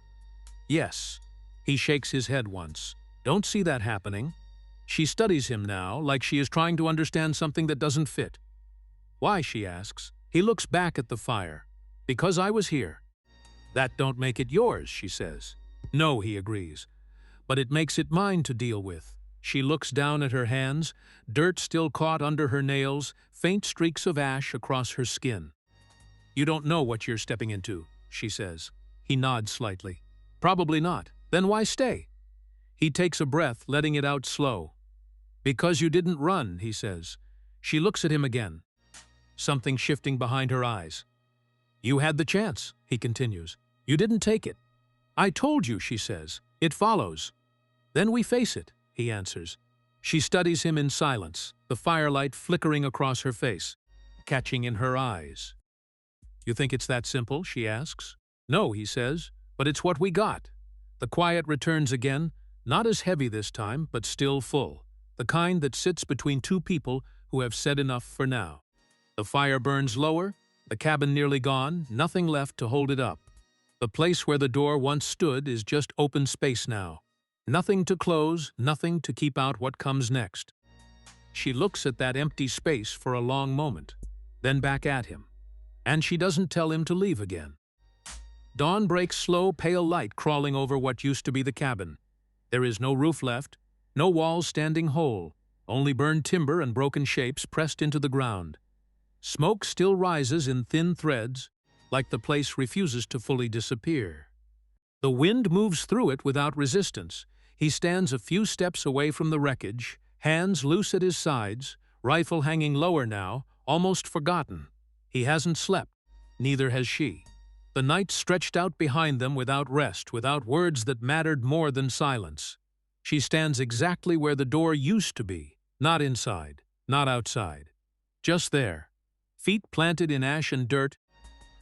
Yes. He shakes his head once. Don't see that happening. She studies him now, like she is trying to understand something that doesn't fit. Why, she asks. He looks back at the fire. Because I was here. That don't make it yours, she says. No, he agrees. But it makes it mine to deal with. She looks down at her hands, dirt still caught under her nails, faint streaks of ash across her skin. You don't know what you're stepping into, she says. He nods slightly. Probably not. Then why stay? He takes a breath, letting it out slow. Because you didn't run, he says. She looks at him again. Something shifting behind her eyes. You had the chance, he continues. You didn't take it. I told you, she says. It follows. Then we face it, he answers. She studies him in silence, the firelight flickering across her face, catching in her eyes. You think it's that simple, she asks. No, he says, but it's what we got. The quiet returns again, not as heavy this time, but still full. The kind that sits between two people who have said enough for now. The fire burns lower, the cabin nearly gone, nothing left to hold it up. The place where the door once stood is just open space now. Nothing to close, nothing to keep out what comes next. She looks at that empty space for a long moment, then back at him. And she doesn't tell him to leave again. Dawn breaks slow, pale light crawling over what used to be the cabin. There is no roof left, no walls standing whole, only burned timber and broken shapes pressed into the ground. Smoke still rises in thin threads, like the place refuses to fully disappear. The wind moves through it without resistance. He stands a few steps away from the wreckage, hands loose at his sides, rifle hanging lower now, almost forgotten. He hasn't slept, neither has she. The night stretched out behind them without rest, without words that mattered more than silence. She stands exactly where the door used to be, not inside, not outside. Just there, feet planted in ash and dirt,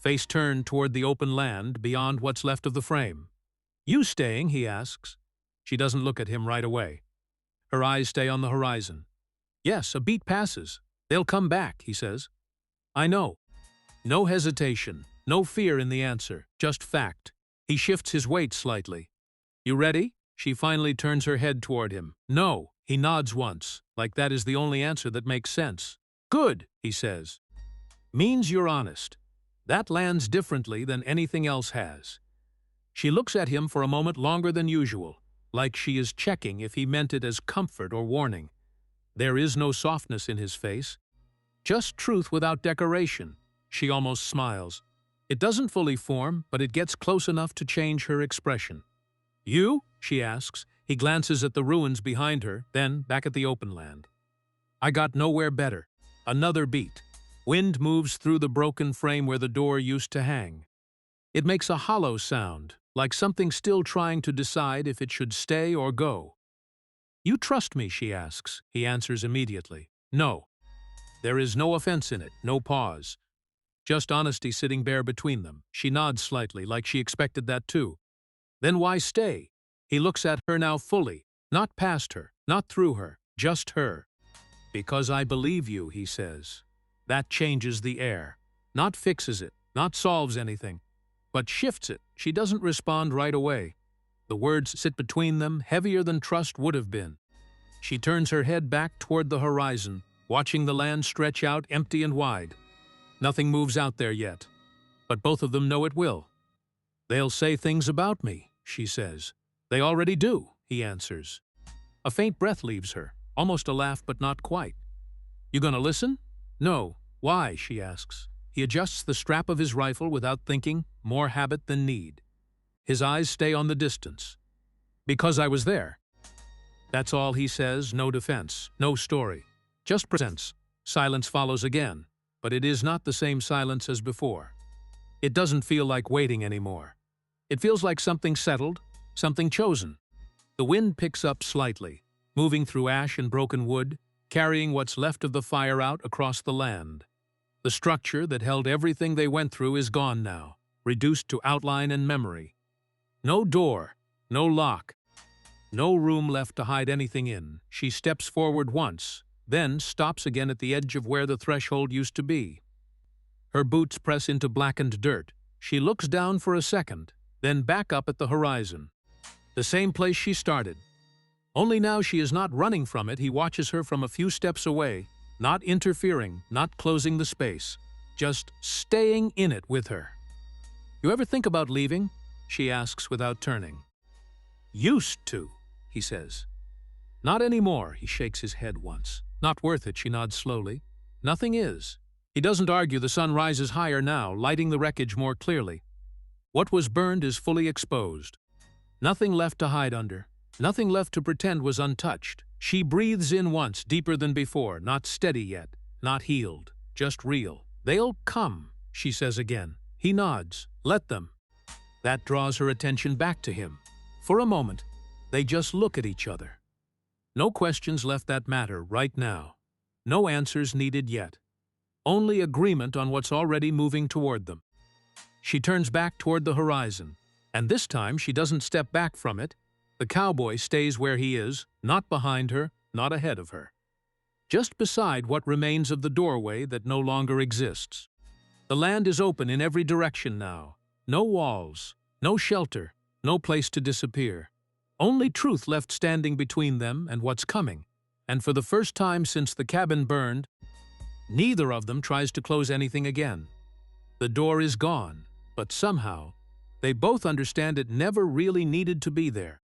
face turned toward the open land beyond what's left of the frame. You staying, he asks. She doesn't look at him right away. Her eyes stay on the horizon. Yes, a beat passes. They'll come back, he says. I know. No hesitation, no fear in the answer, just fact. He shifts his weight slightly. You ready? She finally turns her head toward him. No, he nods once, like that is the only answer that makes sense. Good, he says. Means you're honest. That lands differently than anything else has. She looks at him for a moment longer than usual, like she is checking if he meant it as comfort or warning. There is no softness in his face. Just truth without decoration. She almost smiles. It doesn't fully form, but it gets close enough to change her expression. You? She asks. He glances at the ruins behind her, then back at the open land. I got nowhere better. Another beat. Wind moves through the broken frame where the door used to hang. It makes a hollow sound, like something still trying to decide if it should stay or go. You trust me, she asks. He answers immediately. No. There is no offense in it, no pause. Just honesty sitting bare between them. She nods slightly, like she expected that too. Then why stay? He looks at her now fully, not past her, not through her, just her. "Because I believe you," he says. That changes the air. Not fixes it, not solves anything, but shifts it. She doesn't respond right away. The words sit between them, heavier than trust would have been. She turns her head back toward the horizon, watching the land stretch out empty and wide. Nothing moves out there yet, but both of them know it will. "They'll say things about me," she says. "They already do," he answers. A faint breath leaves her, almost a laugh but not quite. "You gonna listen?" "No." "Why?" she asks. He adjusts the strap of his rifle without thinking, more habit than need. His eyes stay on the distance. "Because I was there." That's all he says, no defense, no story. Just presence. Silence follows again, but it is not the same silence as before. It doesn't feel like waiting anymore. It feels like something settled, something chosen. The wind picks up slightly, moving through ash and broken wood, carrying what's left of the fire out across the land. The structure that held everything they went through is gone now, reduced to outline and memory. No door, no lock, no room left to hide anything in. She steps forward once, then stops again at the edge of where the threshold used to be. Her boots press into blackened dirt. She looks down for a second, then back up at the horizon. The same place she started. Only now she is not running from it. He watches her from a few steps away, not interfering, not closing the space, just staying in it with her. "You ever think about leaving?" she asks without turning. "Used to," he says. "Not anymore," he shakes his head once. "Not worth it," she nods slowly. "Nothing is." He doesn't argue. The sun rises higher now, lighting the wreckage more clearly. What was burned is fully exposed. Nothing left to hide under. Nothing left to pretend was untouched. She breathes in once, deeper than before, not steady yet, not healed, just real. "They'll come," she says again. He nods. "Let them." That draws her attention back to him. For a moment, they just look at each other. No questions left that matter right now. No answers needed yet. Only agreement on what's already moving toward them. She turns back toward the horizon, and this time she doesn't step back from it. The cowboy stays where he is, not behind her, not ahead of her. Just beside what remains of the doorway that no longer exists. The land is open in every direction now. No walls, no shelter, no place to disappear. Only truth left standing between them and what's coming. And for the first time since the cabin burned, neither of them tries to close anything again. The door is gone, but somehow, they both understand it never really needed to be there.